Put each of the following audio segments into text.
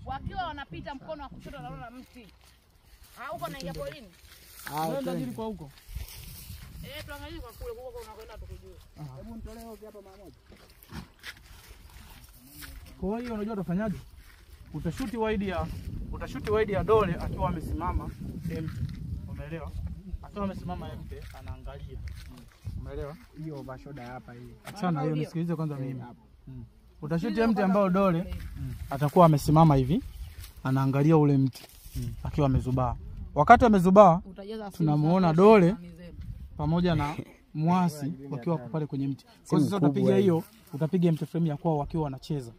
wakiwa wanapita mkono wa kushoto wanaona mti. Huko naingia polini. Nenda jili kwa huko. Tuangalie kwa kule huko unakwenda tukujue. Hebu nitolee hoja hapa mara moja. Kwa hiyo unajua utafanyaje? Utashuti wide ya dole akiwa amesimama empty. Umeelewa? Akiwa amesimama empty anaangalia. Umeelewa? Hiyo over shoulder hapa hii. Achana hiyo, nisikilize kwanza mimi. Utashuti empty ambao dole atakuwa amesimama hivi anaangalia ule mti akiwa amezubaa. Wakati amezubaa tunamuona dole pamoja na mwasi wakiwa pale kwenye mti. Kwa hiyo utapiga hiyo, utapiga empty frame ya kwao wakiwa wanacheza.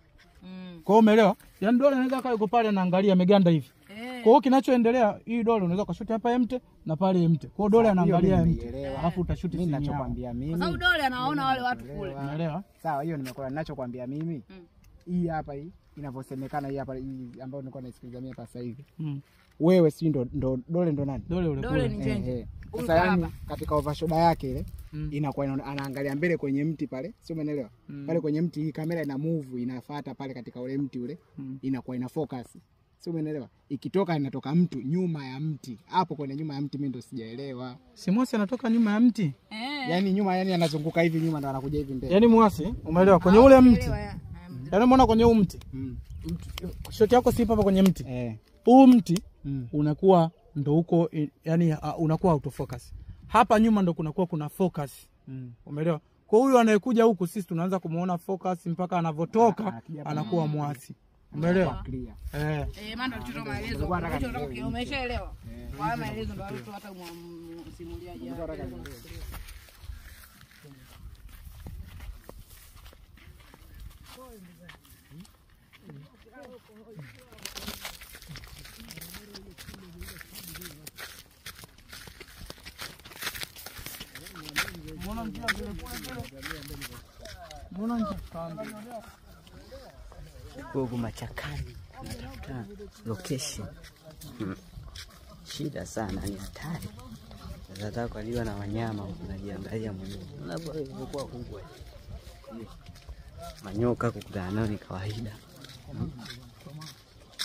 Kwa hiyo umeelewa? Yaani dole anaweza kaa yuko pale anaangalia ameganda hivi. Kwa hiyo kinachoendelea hii dole unaweza kushuti hapa empty na pale empty. Kwa hiyo dole anaangalia empty. Alafu utashuti mimi ninachokuambia mimi. Kwa sababu dole anaona wale watu kule. Unaelewa? Sawa, hiyo nimekuwa ninachokuambia mimi. Hii hapa hii inavyosemekana hii hapa hii ambayo nilikuwa naisikiliza mimi hapa sasa hivi. Wewe si ndo dole ndo nani? Dole ni njenje. Sasa yani katika over shoulder yake ile inakuwa anaangalia mbele kwenye mti pale, sio umeelewa? Pale kwenye mti hii kamera ina move inafuata pale katika ule mti ule, inakuwa ina focus. Sio umeelewa? Ikitoka inatoka mtu nyuma ya mti. Hapo kwenye nyuma ya mti mimi ndo sijaelewa. Si mwasi anatoka nyuma ya mti? Yaani nyuma, yani anazunguka hivi nyuma ndo anakuja hivi mbele. Yaani mwasi, umeelewa? Kwenye ule mti. Yaani umeona kwenye huu mti? Shoti yako si hapa kwenye mti. Huu mti unakuwa ndo huko, yani unakuwa auto focus. Hapa nyuma ndo kunakuwa kuna focus. Umeelewa? Kwa huyu anayekuja huku sisi tunaanza kumuona focus mpaka anavotoka anakuwa mwasi. Umeelewa? Maana tulichotoa maelezo. Umeshaelewa? Kwa maelezo ndio watu hata msimuliaji. Huko machakani natafuta location. Shida sana, ni hatari. Nataka kuliwa na wanyama, unajiangalia mwenyewe. Unapokuwa kubwa. Manyoka kukutana nao ni kawaida.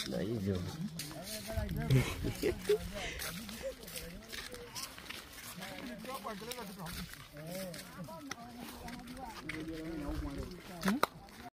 Ndio hivyo.